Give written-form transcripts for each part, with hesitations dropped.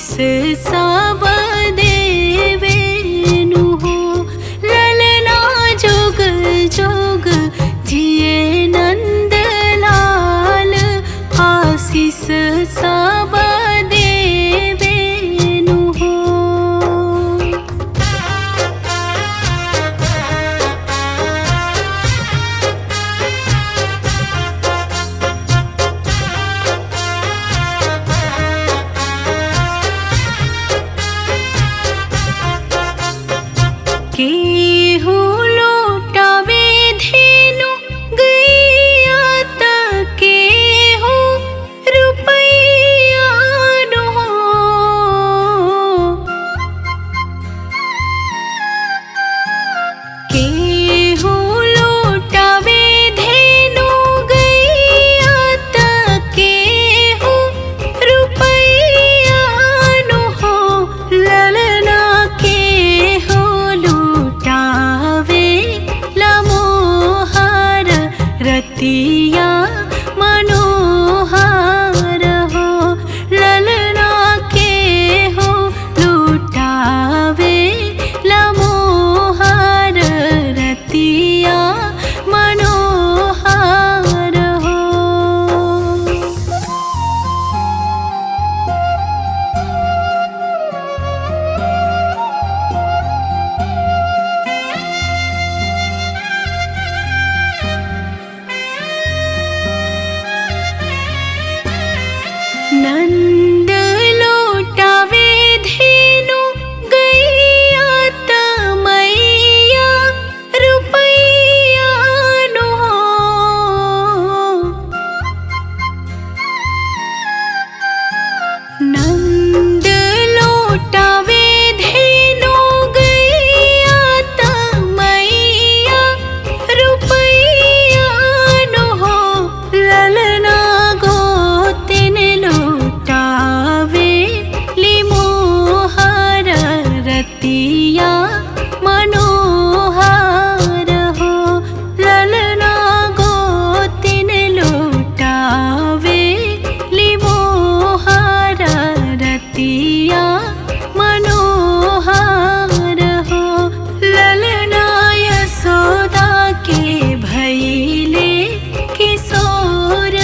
आशीष सब देवेनु हो। ललना जोग जोग जिए नंद लाल, आशीष सब देवेनु हो। केहू लौटावे धेनु गैया त केहू रुपैया नो हो। केहू लौटावे धेनु गैया त केहू रुपैया नो हो। ललना केहू लुटावे लमोहर रतिया मनोहर हो। ललना केहू लुटावे लमोहर रतिया मनोहर हो। नंद लौटावे धेनु गैया त मैया रुपैया नो हो। नंद लौटावे धेनु गैया त मैया रुपैया नो हो। ललना गोतिन लौटावे लिमोहर रतिया मनोहर हो। ललना गोतिन लौटावे लिमोहर रतिया मनोहर हो। ललना यशोदा के भैले किशोर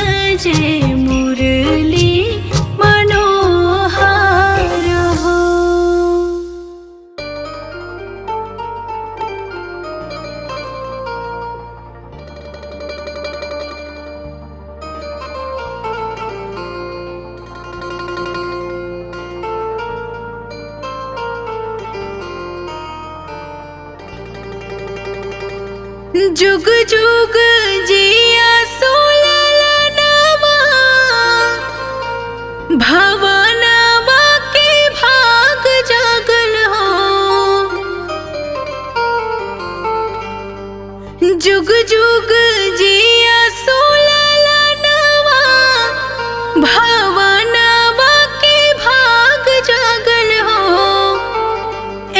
जे मुरली मनोहर हो। जुग जुग जिया सोललनवा, भवनवा के भाग जागल हो। जुग जुग जिया सोललनवा, भवनवा के भाग जागल हो।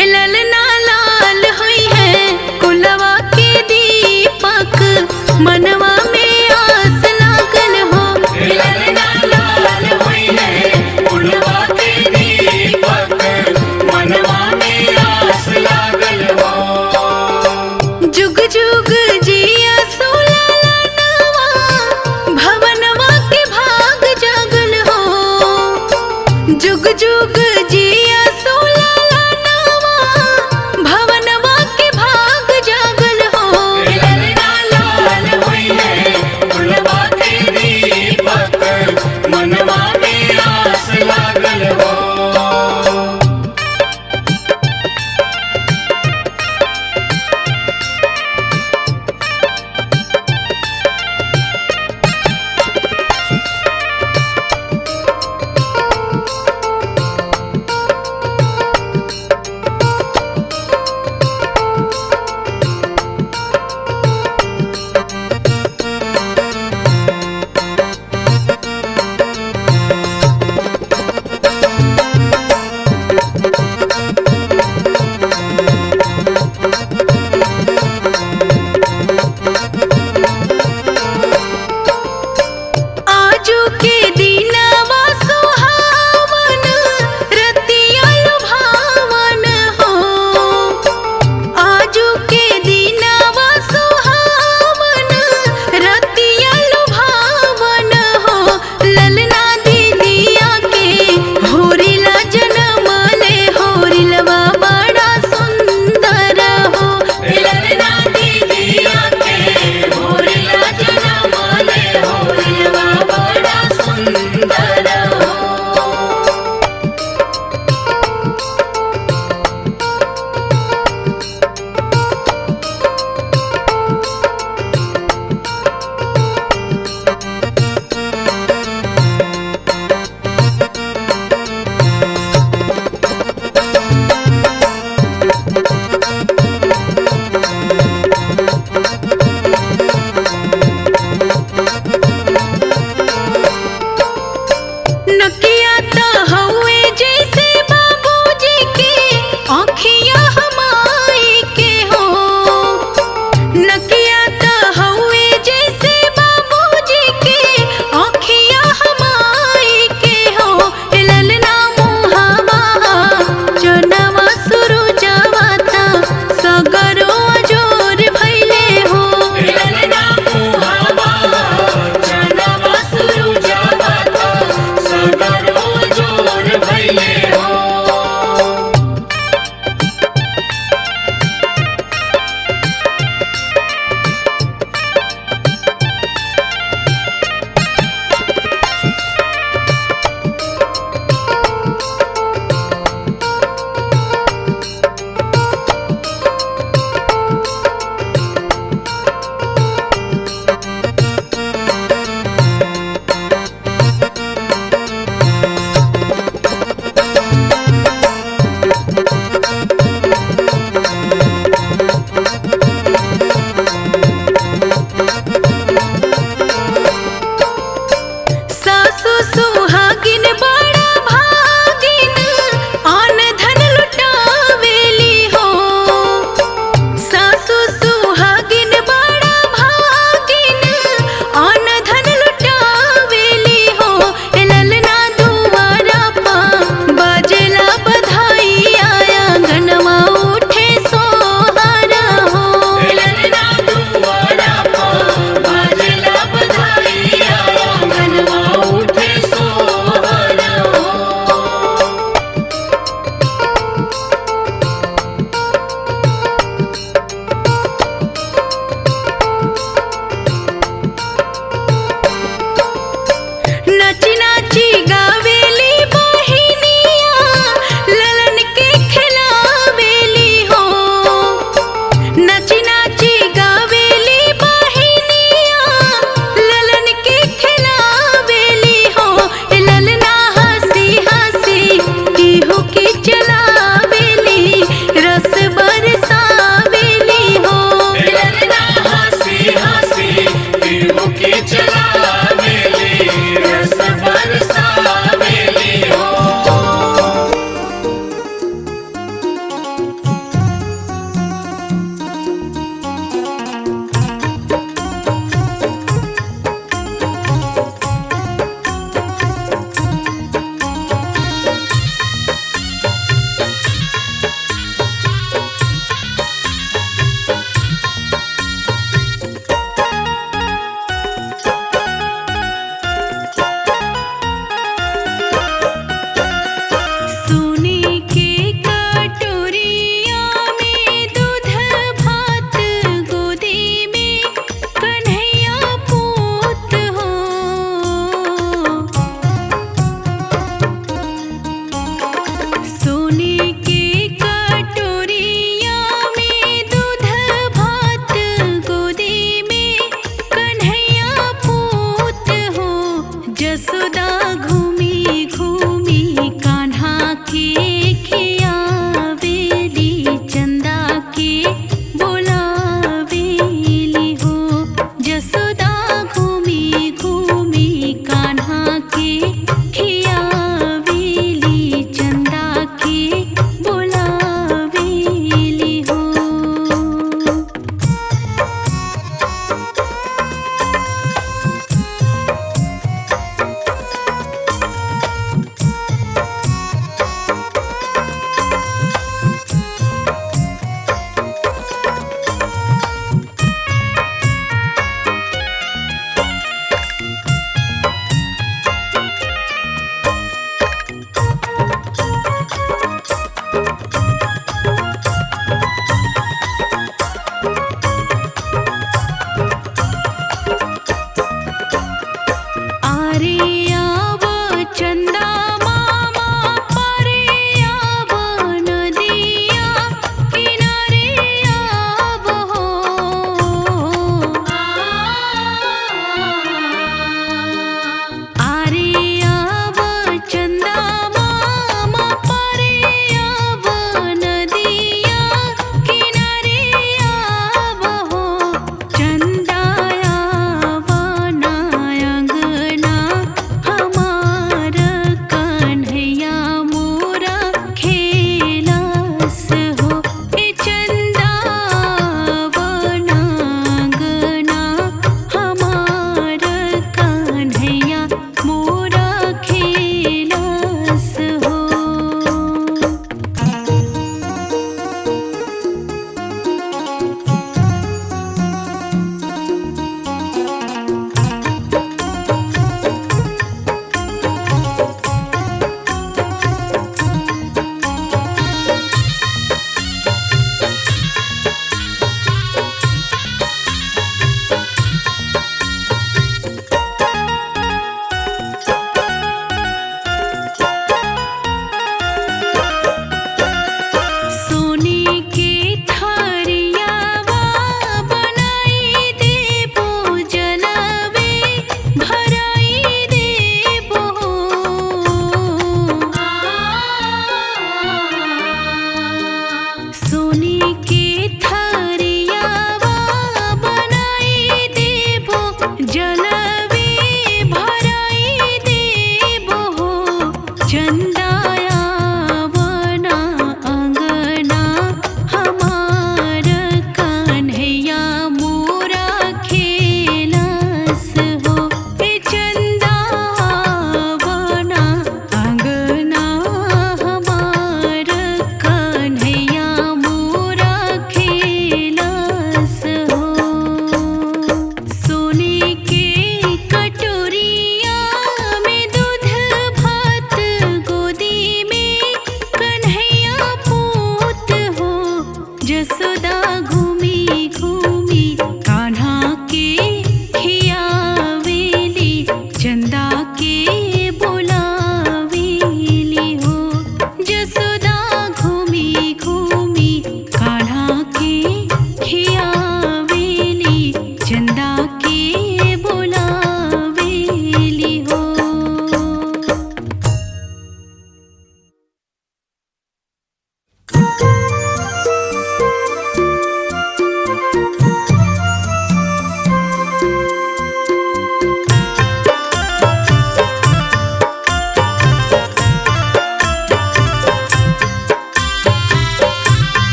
ए ललना लाल हुई है कुलवा के दीपक, मनवा में आस लागल हो। ललना लाल हुई है कुलवा के दीपक, मनवा में आस लागल हो। जुग जुग जिया सोललनवा, भवनवा के भाग जागल हो। जुग जुग जिया सोललनवा, भवनवा के भाग जागल हो। ललना लाल हुई है कुलवा के दीपक, मनवा में आस लागल हो।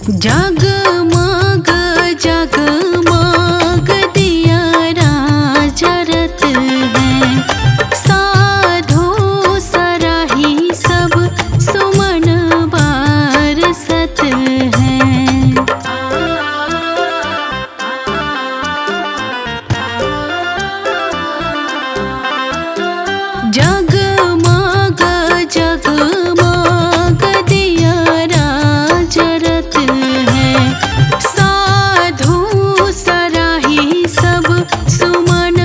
जगमग जगमग दियारा जरत है, साधु सराही सब सुमन बरसत है। जगमग जगमग दियारा जरत है, साधु सराही सब सुमन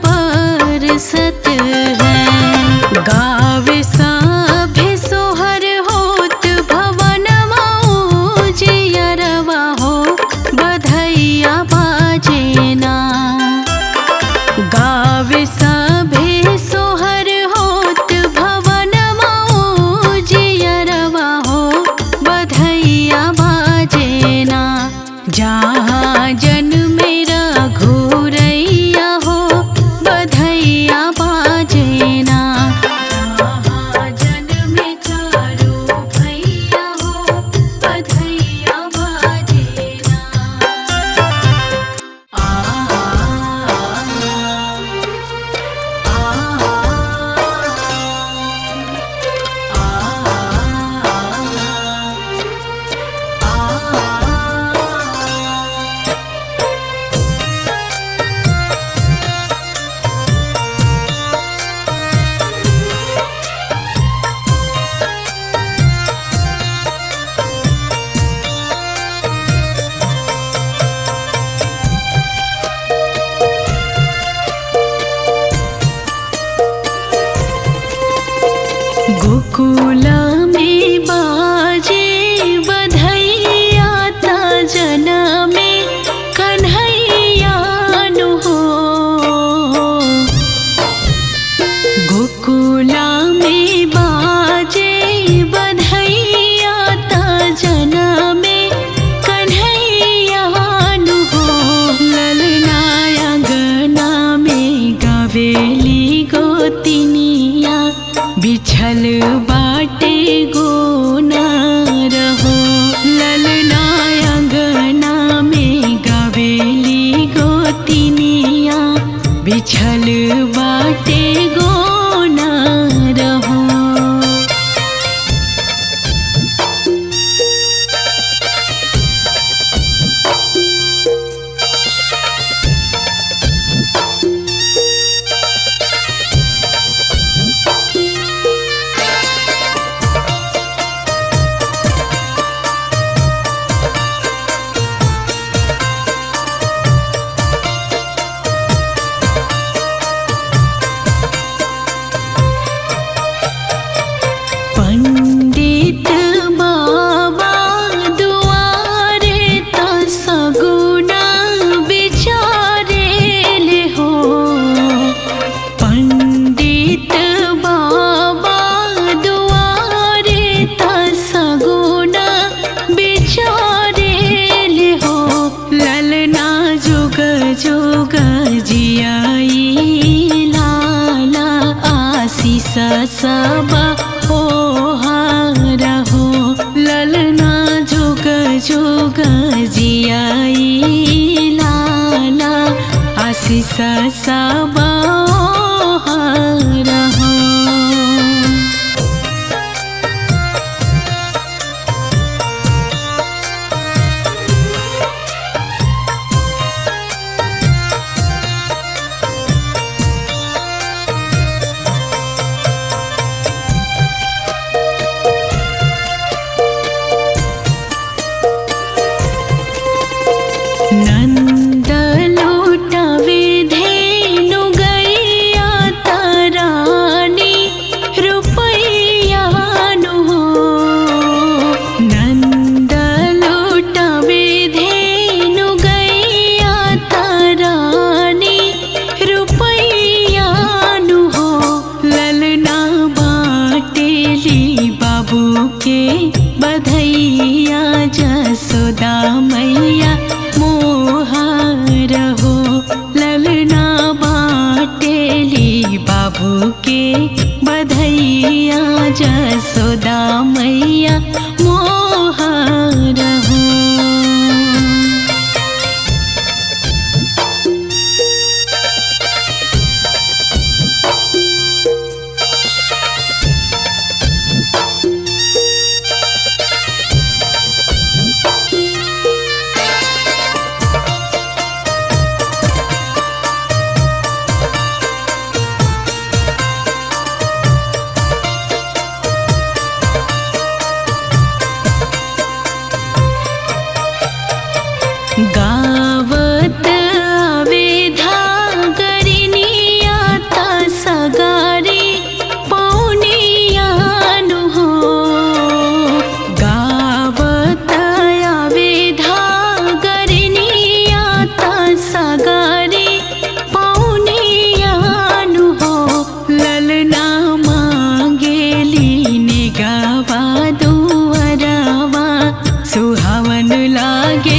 बरसत है। गावे सभे सोहर होत भवनमा उजियरवा हो, बधैया बाजेना। गावे सभे सोहर होत भवनमा उजियरवा हो, बधैया बाजेना। जहाँ जन्मे रघुरैया हो, बधैया बाजेना। जहाँ जन्मे चारू भैया हो, बधैया बाजेना। गोकुला में बाजे बधैया ता जनमे कन्हैया नु हो। गोकुला में बाजे बधैया ता जनमे कन्हैया नु हो। ललना अंगना में गावेली गोतिनिया, बिछल बाटे गोना रहो। ललना अंगना में गावेली गोतिनिया, बिछल बाटे गोना रहो। पंडित बाबा दुआरे ता सगुना बिचारेले हो। पंडित बाबा दुआरे ता सगुना बिचारेले हो। ललना जुग जुग जियाई लाला, आशीष सब रहो। ललना जुग जुग जियाई लाला, आशीष सब रहो। नंद लूटावे धेनु गैया तारानी रुपैया नु हो। नंद लूटावे धेनु गैया तारानी रुपैया नु हो। ललना बाटेली बाबू के बधैया, जसोदा मैया मोहार हो। ललना बाटेली बाबू के बधैया, जसोदा मैया मोहार हो। गावत आवे धागरिनिया ता सगारी पौनियानु हो। गावत आवे धागरिनिया ता सगारी पौनियानु हो। ललना मांगेली ने गावा दुअरवा सुहावन लागे